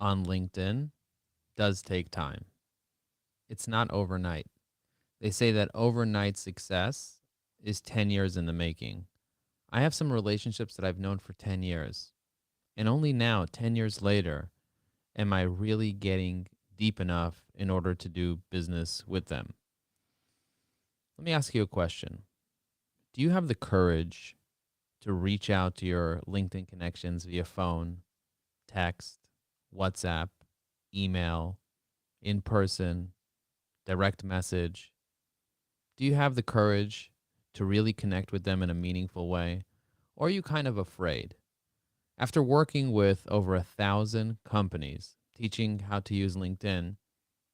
on LinkedIn does take time. It's not overnight. They say that overnight success is 10 years in the making. I have some relationships that I've known for 10 years, and only now, 10 years later, am I really getting deep enough in order to do business with them. Let me ask you a question. Do you have the courage to reach out to your LinkedIn connections via phone, text, WhatsApp, email, in person, direct message? Do you have the courage to really connect with them in a meaningful way? Or are you kind of afraid? After working with over 1,000 companies teaching how to use LinkedIn,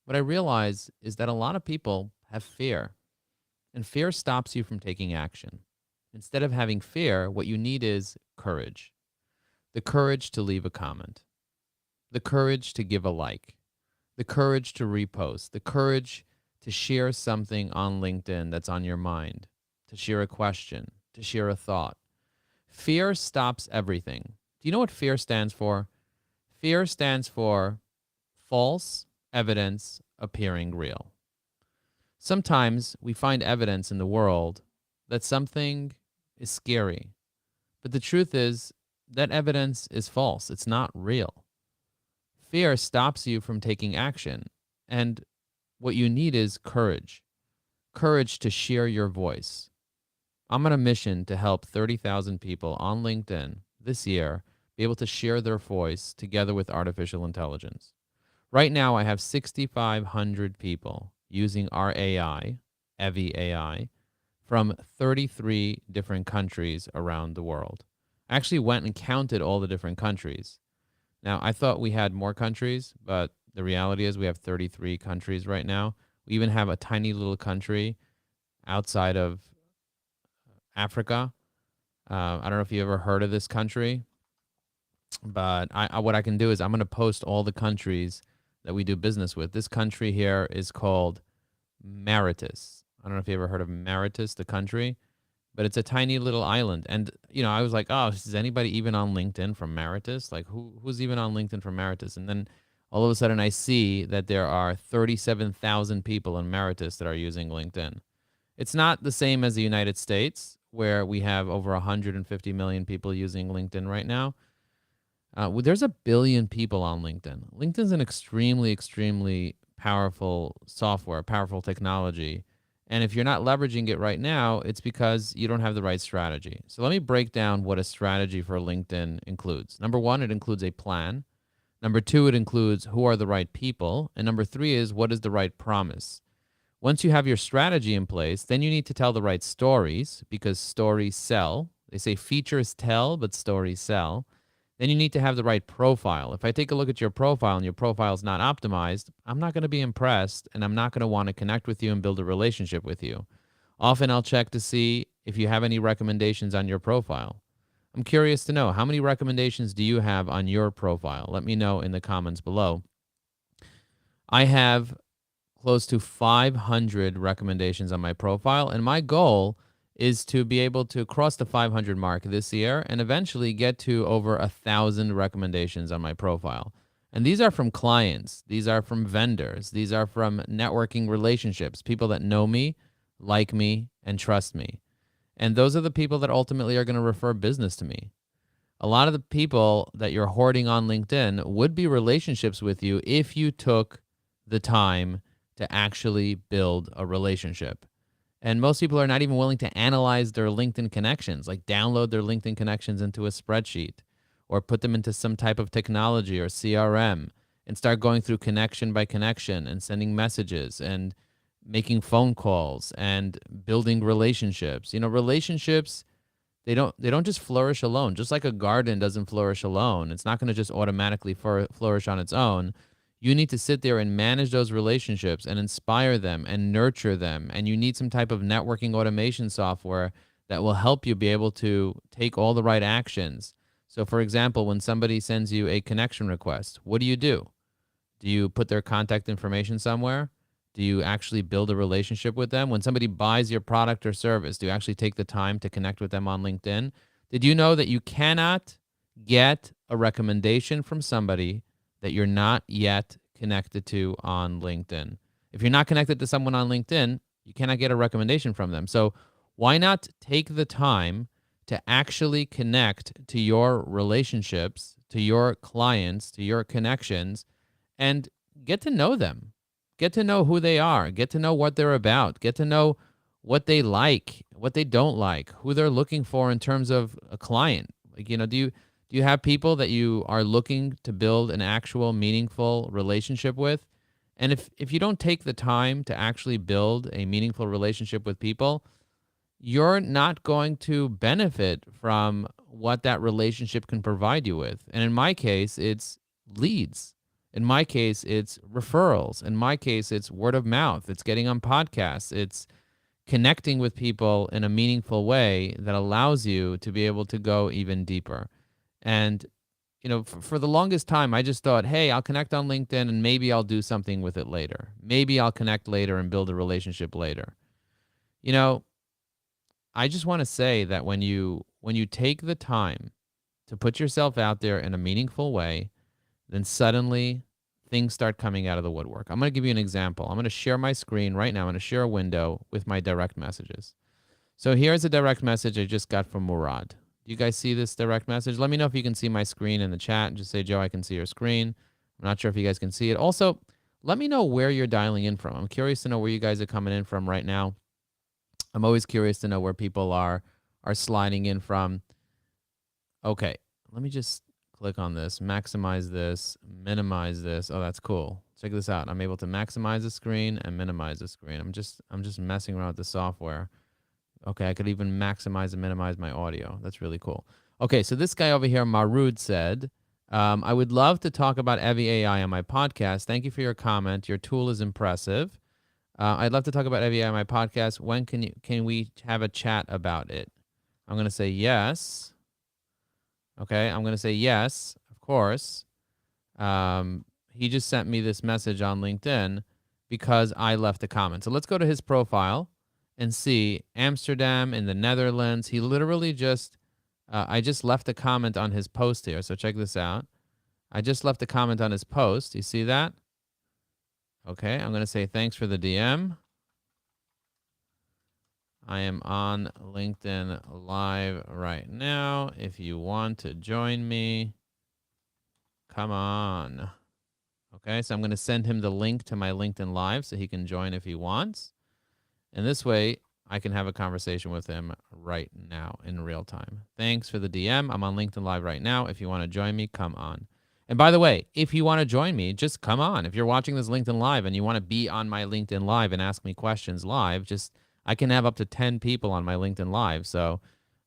what I realize is that a lot of people have fear, and fear stops you from taking action. Instead of having fear, what you need is courage. The courage to leave a comment, the courage to give a like, the courage to repost, the courage to share something on LinkedIn that's on your mind, to share a question, to share a thought. Fear stops everything. Do you know what fear stands for? Fear stands for false evidence appearing real. Sometimes we find evidence in the world that something is scary, but the truth is that evidence is false. It's not real. Fear stops you from taking action, and what you need is courage. Courage to share your voice. I'm on a mission to help 30,000 people on LinkedIn this year be able to share their voice together with artificial intelligence. Right now, I have 6,500 people using our AI, Evie AI, from 33 different countries around the world. I actually went and counted all the different countries. Now, I thought we had more countries, but the reality is we have 33 countries right now. We even have a tiny little country outside of Africa. I don't know if you ever heard of this country, but what I can do is I'm going to post all the countries that we do business with. This country here is called Mauritius. I don't know if you ever heard of Mauritius, the country, but it's a tiny little island. And I was like, oh, is anybody even on LinkedIn from Mauritius? Like, who's even on LinkedIn from Mauritius? And then all of a sudden, I see that there are 37,000 people in Mauritius that are using LinkedIn. It's not the same as the United States, where we have over 150 million people using LinkedIn right now. There's 1 billion people on LinkedIn. LinkedIn's an extremely, extremely powerful software, powerful technology. And if you're not leveraging it right now, it's because you don't have the right strategy. So let me break down what a strategy for LinkedIn includes. Number one, it includes a plan. Number two, it includes who are the right people. And number three is what is the right promise. Once you have your strategy in place, then you need to tell the right stories because stories sell. They say features tell, but stories sell. Then you need to have the right profile. If I take a look at your profile and your profile is not optimized, I'm not going to be impressed and I'm not going to want to connect with you and build a relationship with you. Often I'll check to see if you have any recommendations on your profile. I'm curious to know, how many recommendations do you have on your profile? Let me know in the comments below. I have close to 500 recommendations on my profile, and my goal is to be able to cross the 500 mark this year and eventually get to over 1,000 recommendations on my profile. And these are from clients, these are from vendors, these are from networking relationships, people that know me, like me, and trust me. And those are the people that ultimately are going to refer business to me. A lot of the people that you're hoarding on LinkedIn would be relationships with you if you took the time to actually build a relationship. And most people are not even willing to analyze their LinkedIn connections, like download their LinkedIn connections into a spreadsheet or put them into some type of technology or CRM and start going through connection by connection and sending messages and making phone calls and building relationships. Relationships, they don't just flourish alone. Just like a garden doesn't flourish alone. It's not going to just automatically flourish on its own. You need to sit there and manage those relationships and inspire them and nurture them. And you need some type of networking automation software that will help you be able to take all the right actions. So, for example, when somebody sends you a connection request, what do? Do you put their contact information somewhere? Do you actually build a relationship with them? When somebody buys your product or service, do you actually take the time to connect with them on LinkedIn? Did you know that you cannot get a recommendation from somebody that you're not yet connected to on LinkedIn. If you're not connected to someone on LinkedIn, you cannot get a recommendation from them. So why not take the time to actually connect to your relationships, to your clients, to your connections, and get to know them? Get to know who they are, get to know what they're about, get to know what they like, what they don't like, who they're looking for in terms of a client. Like, do you have people that you are looking to build an actual meaningful relationship with? And if you don't take the time to actually build a meaningful relationship with people, you're not going to benefit from what that relationship can provide you with. And in my case, it's leads. In my case, it's referrals. In my case, it's word of mouth. It's getting on podcasts. It's connecting with people in a meaningful way that allows you to be able to go even deeper. And, for the longest time, I just thought, hey, I'll connect on LinkedIn and maybe I'll do something with it later. Maybe I'll connect later and build a relationship later. You know, I just want to say that when you take the time to put yourself out there in a meaningful way, then suddenly things start coming out of the woodwork. I'm going to give you an example. I'm going to share my screen right now. I'm going to share a window with my direct messages. So here's a direct message I just got from Murad. Do you guys see this direct message? Let me know if you can see my screen in the chat. Just say, Joe, I can see your screen. I'm not sure if you guys can see it. Also, let me know where you're dialing in from. I'm curious to know where you guys are coming in from right now. I'm always curious to know where people are sliding in from. Okay, let me just click on this, maximize this, minimize this. Oh, that's cool. Check this out. I'm able to maximize the screen and minimize the screen. I'm just messing around with the software. Okay, I could even maximize and minimize my audio. That's really cool. Okay, so this guy over here, Marud, said, I would love to talk about Evie AI on my podcast. Thank you for your comment. Your tool is impressive. I'd love to talk about Evie AI on my podcast. When can we have a chat about it? I'm going to say yes. Okay, I'm going to say yes, of course. He just sent me this message on LinkedIn because I left a comment. So let's go to his profile and see Amsterdam in the Netherlands. He literally I just left a comment on his post here. So check this out. I just left a comment on his post. You see that? Okay, I'm going to say thanks for the DM. I am on LinkedIn Live right now. If you want to join me, come on. Okay, so I'm going to send him the link to my LinkedIn Live so he can join if he wants. And this way, I can have a conversation with him right now in real time. Thanks for the DM. I'm on LinkedIn Live right now. If you want to join me, come on. And by the way, if you want to join me, just come on. If you're watching this LinkedIn Live and you want to be on my LinkedIn Live and ask me questions live, I can have up to 10 people on my LinkedIn Live. So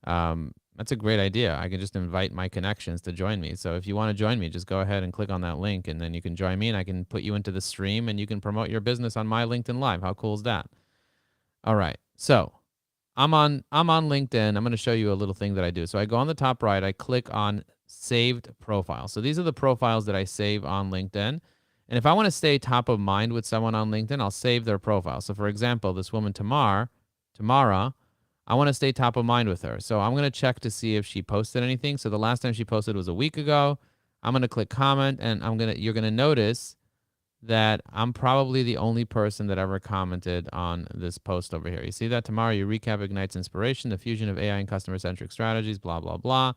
that's a great idea. I can just invite my connections to join me. So if you want to join me, just go ahead and click on that link and then you can join me and I can put you into the stream and you can promote your business on my LinkedIn Live. How cool is that? All right. So I'm on LinkedIn. I'm going to show you a little thing that I do. So I go on the top right, I click on saved profile. So these are the profiles that I save on LinkedIn. And if I want to stay top of mind with someone on LinkedIn, I'll save their profile. So for example, this woman Tamara, I want to stay top of mind with her. So I'm going to check to see if she posted anything. So the last time she posted was a week ago. I'm going to click comment and you're going to notice that I'm probably the only person that ever commented on this post over here. You see that? Tomorrow, your recap ignites inspiration, the fusion of AI and customer-centric strategies, blah, blah, blah.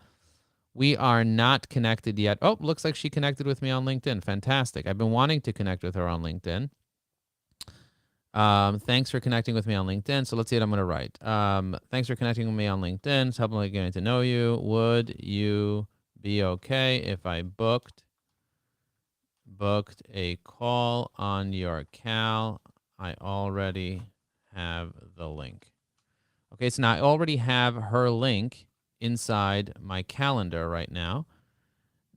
We are not connected yet. Oh, looks like she connected with me on LinkedIn. Fantastic. I've been wanting to connect with her on LinkedIn. Thanks for connecting with me on LinkedIn. So let's see what I'm going to write. Thanks for connecting with me on LinkedIn. It's helping me getting to know you. Would you be okay if I booked a call on your Cal? I already have the link. Okay, so now I already have her link inside my calendar right now.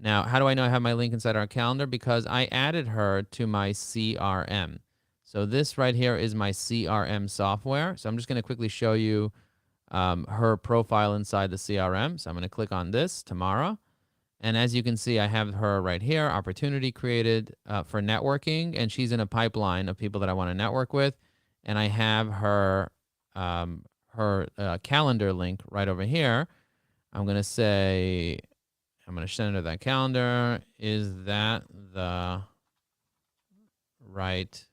Now, how do I know I have my link inside our calendar? Because I added her to my CRM. So this right here is my CRM software. So I'm just going to quickly show you her profile inside the CRM. So I'm going to click on this, Tamara. And as you can see, I have her right here, opportunity created for networking, and she's in a pipeline of people that I want to network with. And I have her calendar link right over here. I'm going to say, I'm going to send her that calendar. Is that the right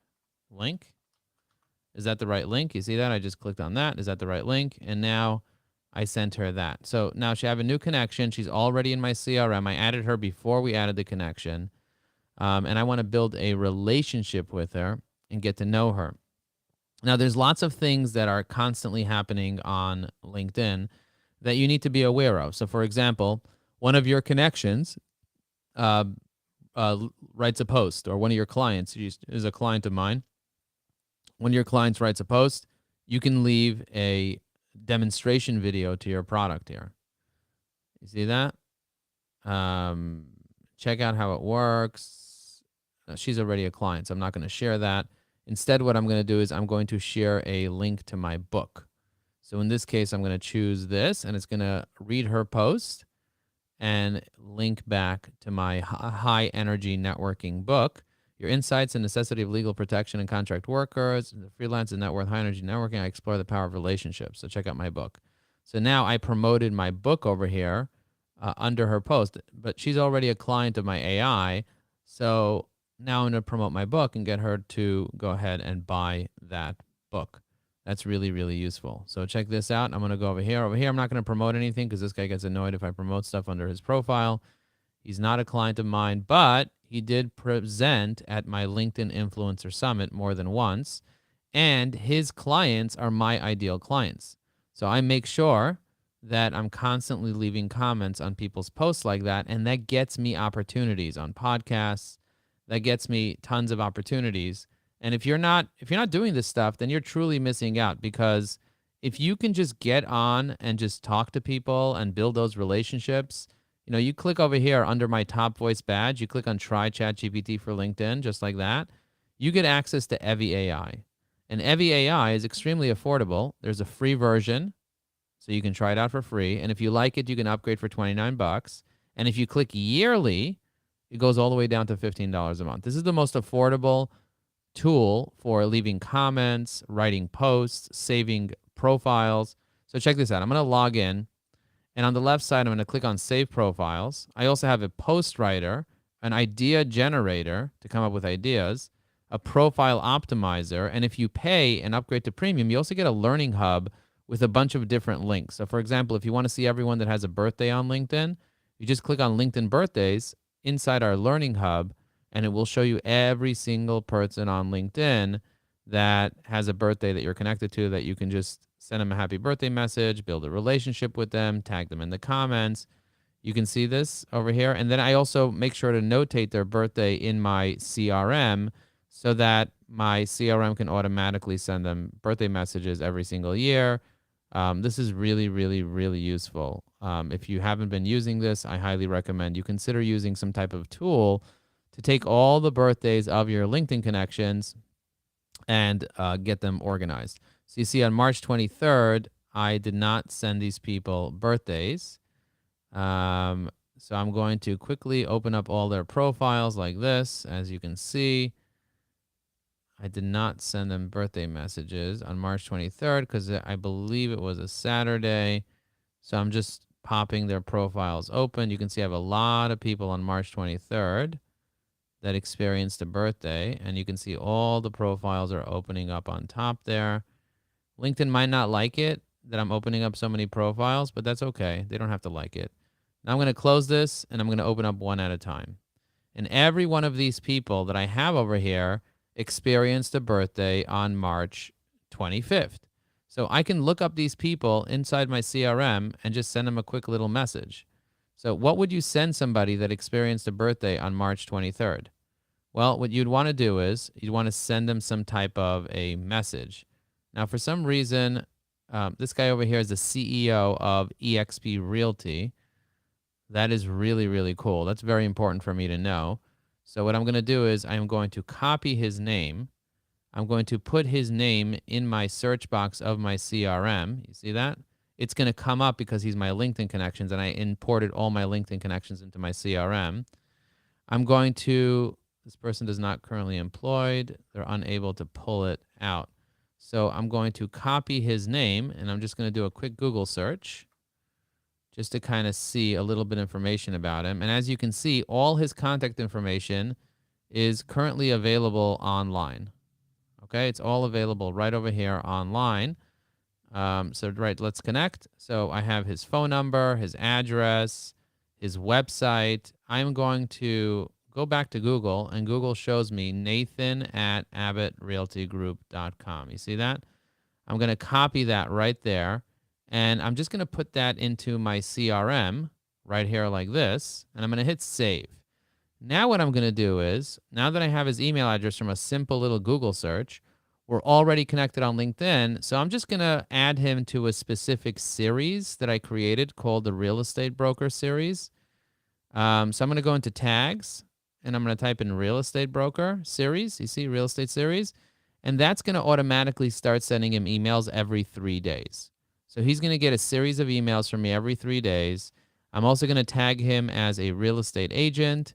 link? Is that the right link? You see that? I just clicked on that. Is that the right link? And now I sent her that. So now she have a new connection. She's already in my CRM. I added her before we added the connection. And I want to build a relationship with her and get to know her. Now, there's lots of things that are constantly happening on LinkedIn that you need to be aware of. So, for example, one of your connections writes a post, or one of your clients is a client of mine. One of your clients writes a post. You can leave a demonstration video to your product here. You see that? Check out how it works. She's already a client, so I'm not going to share that. Instead, what I'm going to do is I'm going to share a link to my book. So in this case, I'm going to choose this, and it's going to read her post and link back to my high energy networking book. Your insights and necessity of legal protection and contract workers, the freelance and net worth high energy networking. I explore the power of relationships. So check out my book. So now I promoted my book over here under her post, but she's already a client of my AI. So now I'm going to promote my book and get her to go ahead and buy that book. That's really, really useful. So check this out. I'm going to go over here. Over here, I'm not going to promote anything because this guy gets annoyed if I promote stuff under his profile. He's not a client of mine, but he did present at my LinkedIn Influencer Summit more than once, and his clients are my ideal clients. So I make sure that I'm constantly leaving comments on people's posts like that, and that gets me opportunities on podcasts. That gets me tons of opportunities. And if you're not doing this stuff, then you're truly missing out, because if you can just get on and just talk to people and build those relationships, you click over here under my top voice badge, you click on try ChatGPT for LinkedIn, just like that. You get access to Evie AI. And Evie AI is extremely affordable. There's a free version, so you can try it out for free. And if you like it, you can upgrade for $29. And if you click yearly, it goes all the way down to $15 a month. This is the most affordable tool for leaving comments, writing posts, saving profiles. So check this out. I'm going to log in, and on the left side, I'm going to click on Save Profiles. I also have a post writer, an idea generator to come up with ideas, a profile optimizer, and if you pay and upgrade to premium, you also get a learning hub with a bunch of different links. So for example, if you want to see everyone that has a birthday on LinkedIn, you just click on LinkedIn birthdays inside our learning hub, and it will show you every single person on LinkedIn that has a birthday that you're connected to, that you can just send them a happy birthday message, build a relationship with them, tag them in the comments. You can see this over here. And then I also make sure to notate their birthday in my CRM so that my CRM can automatically send them birthday messages every single year. This is really, really, really useful. If you haven't been using this, I highly recommend you consider using some type of tool to take all the birthdays of your LinkedIn connections and get them organized. So you see on March 23rd, I did not send these people birthdays. So I'm going to quickly open up all their profiles like this. As you can see, I did not send them birthday messages on March 23rd because I believe it was a Saturday. So I'm just popping their profiles open. You can see I have a lot of people on March 23rd that experienced a birthday, and you can see all the profiles are opening up on top there. LinkedIn might not like it that I'm opening up so many profiles, but that's okay. They don't have to like it. Now I'm going to close this, and I'm going to open up one at a time. And every one of these people that I have over here experienced a birthday on March 25th. So I can look up these people inside my CRM and just send them a quick little message. So what would you send somebody that experienced a birthday on March 23rd? Well, what you'd want to do is you'd want to send them some type of a message. Now, for some reason, this guy over here is the CEO of eXp Realty. That is really, really cool. That's very important for me to know. So what I'm going to do is I'm going to copy his name. I'm going to put his name in my search box of my CRM. You see that? It's going to come up because he's my LinkedIn connections, and I imported all my LinkedIn connections into my CRM. I'm going to, this person is not currently employed. They're unable to pull it out. So I'm going to copy his name, and I'm just going to do a quick Google search just to kind of see a little bit of information about him. And as you can see, all his contact information is currently available online. Okay, it's all available right over here online. So right, let's connect. So I have his phone number, his address, his website. I'm going to go back to Google, and Google shows me Nathan at AbbottRealtyGroup.com. You see that? I'm going to copy that right there, and I'm just going to put that into my CRM right here like this, and I'm going to hit save. Now what I'm going to do is, now that I have his email address from a simple little Google search, we're already connected on LinkedIn, so I'm just going to add him to a specific series that I created called the Real Estate Broker Series. So I'm going to go into tags, and I'm going to type in Real Estate Broker Series. You see Real Estate Series? And that's going to automatically start sending him emails every 3 days. So he's going to get a series of emails from me every 3 days. I'm also going to tag him as a real estate agent.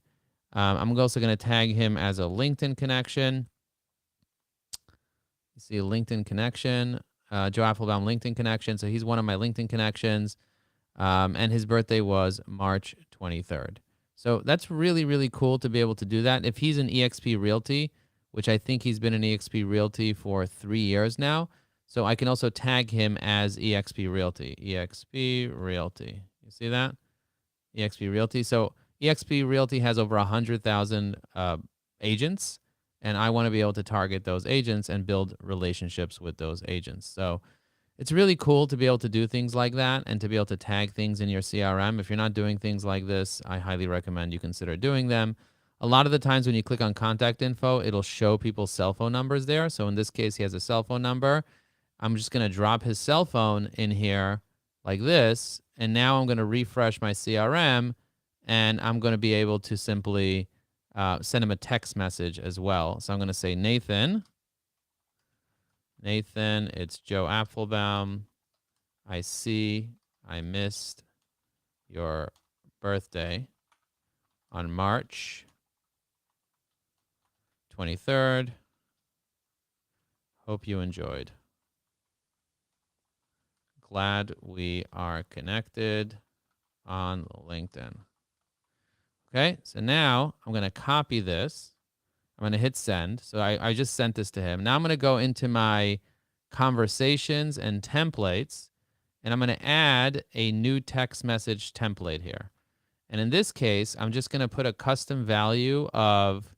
I'm also going to tag him as a LinkedIn connection. You see a LinkedIn connection, Joe Apfelbaum LinkedIn connection. So he's one of my LinkedIn connections. And his birthday was March 23rd. So that's really, really cool to be able to do that. If he's an eXp Realty, which I think he's been an eXp Realty for 3 years now, so I can also tag him as eXp Realty. eXp Realty. You see that? eXp Realty. So eXp Realty has over 100,000 agents, and I want to be able to target those agents and build relationships with those agents. So it's really cool to be able to do things like that and to be able to tag things in your CRM. If you're not doing things like this, I highly recommend you consider doing them. A lot of the times when you click on contact info, it'll show people's cell phone numbers there. So in this case, he has a cell phone number. I'm just going to drop his cell phone in here like this. And now I'm going to refresh my CRM, and I'm going to be able to simply send him a text message as well. So I'm going to say, Nathan, it's Joe Apfelbaum. I see I missed your birthday on March 23rd. Hope you enjoyed. Glad we are connected on LinkedIn. Okay, so now I'm going to copy this. I'm going to hit send. So I just sent this to him. Now I'm going to go into my conversations and templates, and I'm going to add a new text message template here. And in this case, I'm just going to put a custom value of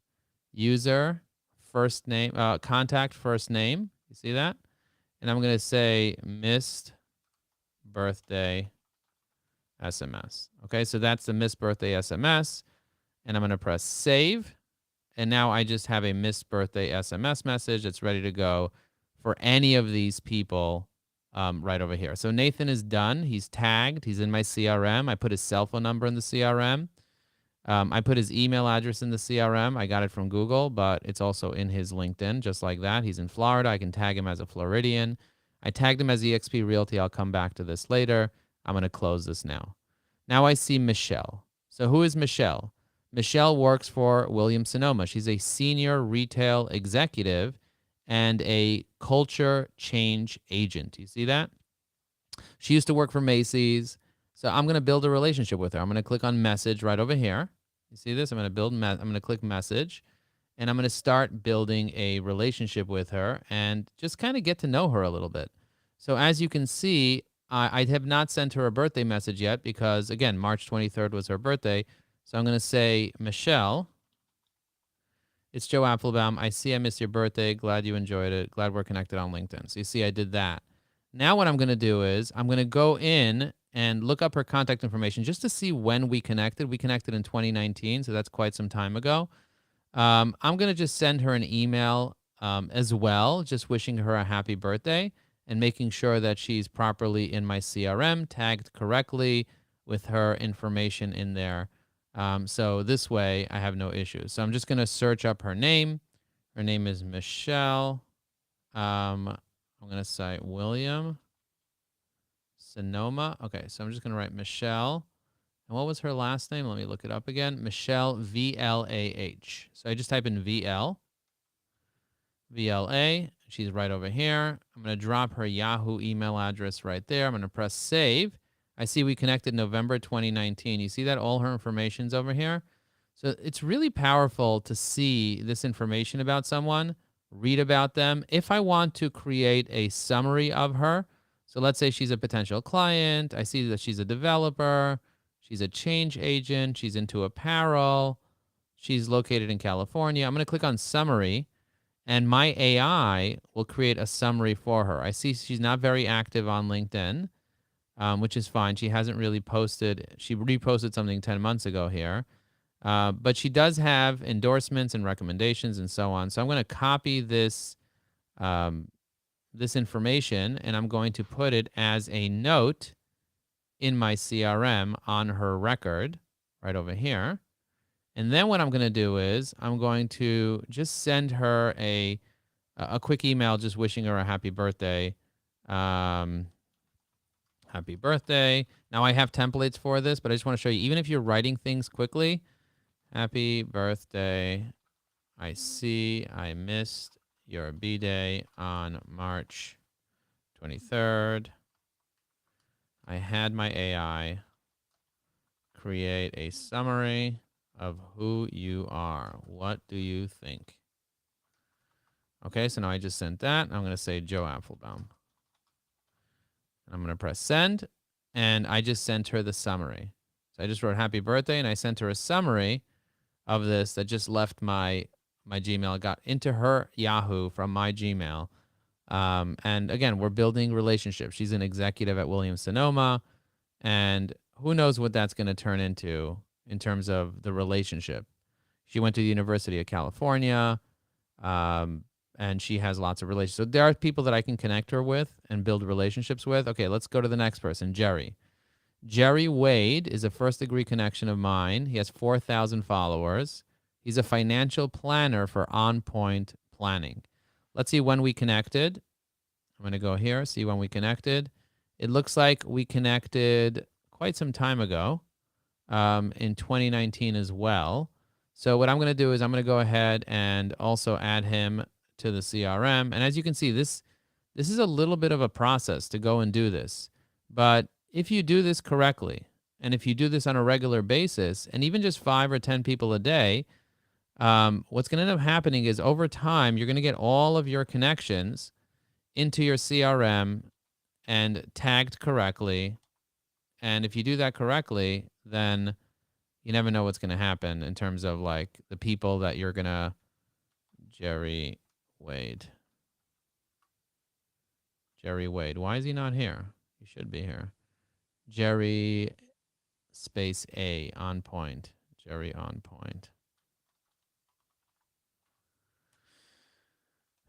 user first name, contact first name. You see that? And I'm going to say missed birthday SMS. Okay, so that's the missed birthday SMS. And I'm going to press save. And now I just have a missed birthday SMS message that's ready to go for any of these people right over here. So Nathan is done. He's tagged. He's in my CRM. I put his cell phone number in the CRM. I put his email address in the CRM. I got it from Google, but it's also in his LinkedIn, just like that. He's in Florida. I can tag him as a Floridian. I tagged him as eXp Realty. I'll come back to this later. I'm going to close this now. Now I see Michelle. So who is Michelle? Michelle works for Williams-Sonoma. She's a senior retail executive and a culture change agent. You see that? She used to work for Macy's. So I'm going to build a relationship with her. I'm going to click on message right over here. You see this? I'm going to click message, and I'm going to start building a relationship with her and just kind of get to know her a little bit. So as you can see, I have not sent her a birthday message yet because, again, March 23rd was her birthday. So I'm going to say, Michelle, it's Joe Apfelbaum. I see I missed your birthday. Glad you enjoyed it. Glad we're connected on LinkedIn. So you see I did that. Now what I'm going to do is I'm going to go in and look up her contact information just to see when we connected. We connected in 2019, so that's quite some time ago. I'm going to just send her an email as well, just wishing her a happy birthday and making sure that she's properly in my CRM, tagged correctly with her information in there. So this way I have no issues. So I'm just going to search up her name. Her name is Michelle. I'm going to say William Sonoma. Okay, so I'm just going to write Michelle. And what was her last name? Let me look it up again. Michelle, V-L-A-H. So I just type in V-L. V-L-A. She's right over here. I'm going to drop her Yahoo email address right there. I'm going to press save. I see we connected November 2019. You see that all her information's over here? So it's really powerful to see this information about someone, read about them. If I want to create a summary of her, so let's say she's a potential client, I see that she's a developer, she's a change agent, she's into apparel, she's located in California. I'm going to click on summary, and my AI will create a summary for her. I see she's not very active on LinkedIn, which is fine. She hasn't really posted. She reposted something 10 months ago here. But she does have endorsements and recommendations and so on. So I'm going to copy um, this information, and I'm going to put it as a note in my CRM on her record right over here. And then what I'm going to do is I'm going to just send her a quick email just wishing her a happy birthday. Happy birthday. Now I have templates for this, but I just want to show you, even if you're writing things quickly, happy birthday. I see I missed your B-Day on March 23rd. I had my AI create a summary of who you are. What do you think? Okay, so now I just sent that. I'm going to say Joe Apfelbaum. I'm going to press send, and I just sent her the summary. So I just wrote happy birthday, and I sent her a summary of this that just left my Gmail. It got into her Yahoo from my Gmail. And again, we're building relationships. She's an executive at Williams-Sonoma, and who knows what that's going to turn into in terms of the relationship. She went to the University of California, and she has lots of relations. So there are people that I can connect her with and build relationships with. Okay, let's go to the next person, Jerry. Jerry Wade is a first-degree connection of mine. He has 4,000 followers. He's a financial planner for On Point Planning. Let's see when we connected. I'm going to go here, see when we connected. It looks like we connected quite some time ago, in 2019 as well. So what I'm going to do is I'm going to go ahead and also add him to the CRM. And as you can see, this is a little bit of a process to go and do this. But if you do this correctly, and if you do this on a regular basis, and even just 5 or 10 people a day, what's going to end up happening is over time, you're going to get all of your connections into your CRM and tagged correctly. And if you do that correctly, then you never know what's going to happen in terms of like the people that you're going to, Jerry Wade. Why is he not here? He should be here. Jerry space A, On Point. Jerry On Point.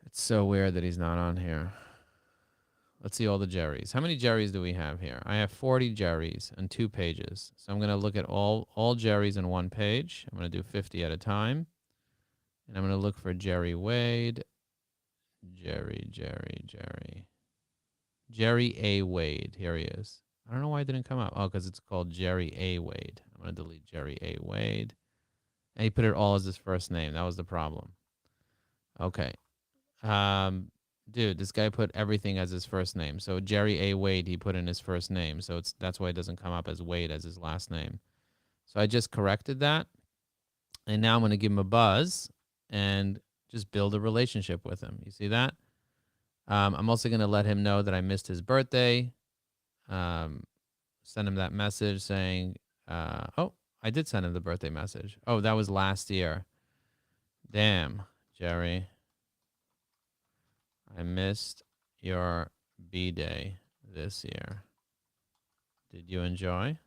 It's so weird that he's not on here. Let's see all the Jerrys. How many Jerrys do we have here? I have 40 Jerrys and 2 pages. So I'm going to look at all Jerrys in 1 page. I'm going to do 50 at a time. And I'm going to look for Jerry Wade. Jerry A. Wade. Here he is. I don't know why it didn't come up. Oh, because it's called Jerry A. Wade. I'm going to delete Jerry A. Wade. And he put it all as his first name. That was the problem. Okay. Dude, this guy put everything as his first name. So Jerry A. Wade, he put in his first name. So that's why it doesn't come up as Wade as his last name. So I just corrected that. And now I'm going to give him a buzz and just build a relationship with him. You see that? I'm also going to let him know that I missed his birthday. Send him that message saying, oh, I did send him the birthday message. Oh, that was last year. Damn, Jerry. I missed your B-Day this year. Did you enjoy?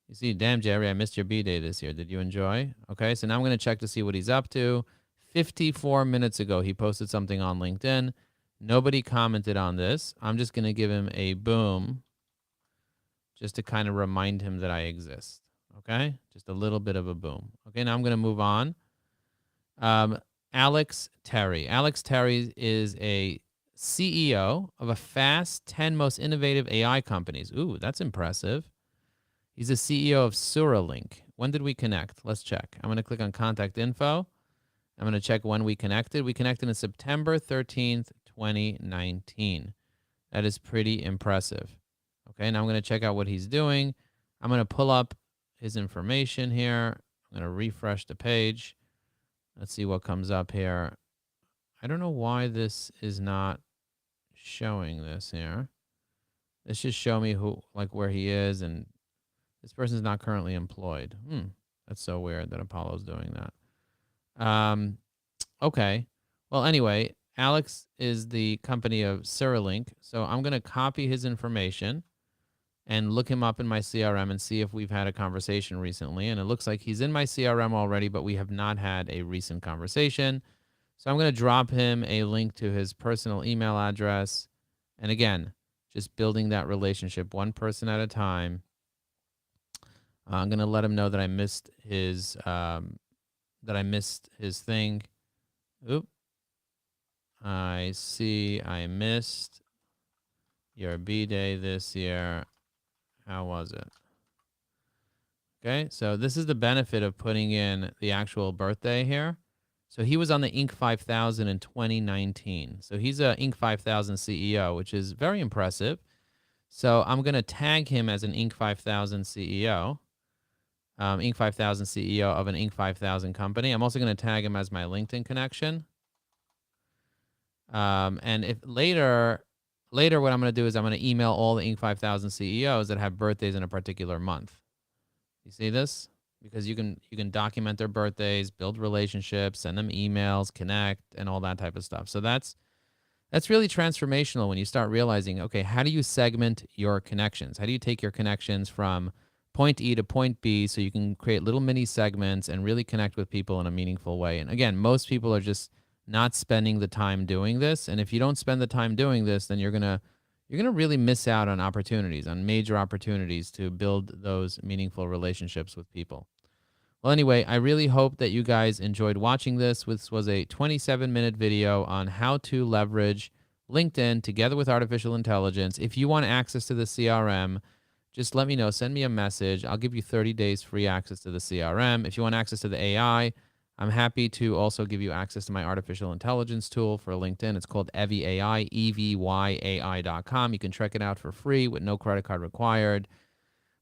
You see, damn, Jerry, I missed your B-Day this year. Did you enjoy? Okay, so now I'm going to check to see what he's up to. 54 minutes ago, he posted something on LinkedIn. Nobody commented on this. I'm just going to give him a boom just to kind of remind him that I exist. Okay, just a little bit of a boom. Okay, now I'm going to move on. Alex Terry. Alex Terry is a CEO of a fast 10 most innovative AI companies. Ooh, that's impressive. He's the CEO of Suralink. When did we connect? Let's check. I'm going to click on contact info. I'm going to check when we connected. We connected on September 13th, 2019. That is pretty impressive. Okay, now I'm going to check out what he's doing. I'm going to pull up his information here. I'm going to refresh the page. Let's see what comes up here. I don't know why this is not showing this here. Let's just show me where he is, and this person's not currently employed. That's so weird that Apollo's doing that. Okay. Well, anyway, Alex is the company of Cyrilink, so I'm going to copy his information and look him up in my CRM and see if we've had a conversation recently. And it looks like he's in my CRM already, but we have not had a recent conversation. So I'm going to drop him a link to his personal email address. And again, just building that relationship one person at a time. I'm going to let him know that I missed his thing. Oop. I see I missed your B-Day this year. How was it? Okay, so this is the benefit of putting in the actual birthday here. So he was on the Inc. 5000 in 2019. So he's a Inc. 5000 CEO, which is very impressive. So I'm going to tag him as an Inc. 5000 CEO, Inc. 5000 CEO of an Inc. 5000 company. I'm also going to tag him as my LinkedIn connection. And if later, what I'm going to do is I'm going to email all the Inc. 5000 CEOs that have birthdays in a particular month. You see this? Because you can document their birthdays, build relationships, send them emails, connect, and all that type of stuff. So that's really transformational when you start realizing, okay, how do you segment your connections? How do you take your connections from point E to point B so you can create little mini segments and really connect with people in a meaningful way? And again, most people are just not spending the time doing this. And if you don't spend the time doing this, then you're gonna really miss out on opportunities, on major opportunities to build those meaningful relationships with people. Well, anyway, I really hope that you guys enjoyed watching this. This was a 27-minute video on how to leverage LinkedIn together with artificial intelligence. If you want access to the CRM, just let me know. Send me a message. I'll give you 30 days free access to the CRM. If you want access to the AI, I'm happy to also give you access to my artificial intelligence tool for LinkedIn. It's called Evy AI, EVYAI.com. You can check it out for free with no credit card required.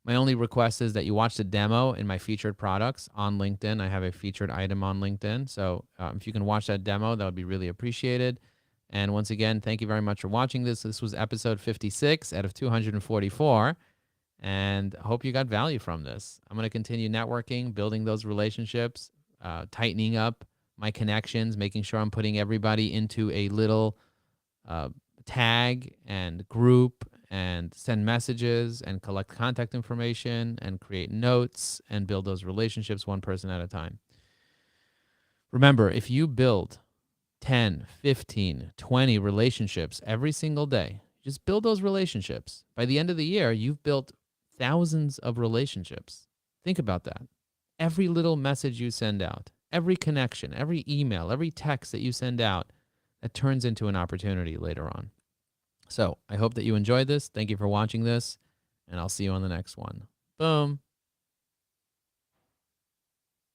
My only request is that you watch the demo in my featured products on LinkedIn. I have a featured item on LinkedIn. So if you can watch that demo, that would be really appreciated. And once again, thank you very much for watching this. This was episode 56 out of 244. And I hope you got value from this. I'm going to continue networking, building those relationships, tightening up my connections, making sure I'm putting everybody into a little tag and group and send messages and collect contact information and create notes and build those relationships one person at a time. Remember, if you build 10, 15, 20 relationships every single day, just build those relationships. By the end of the year, you've built thousands of relationships. Think about that. Every little message you send out, every connection, every email, every text that you send out, that turns into an opportunity later on. So I hope that you enjoyed this. Thank you for watching this, and I'll see you on the next one. Boom.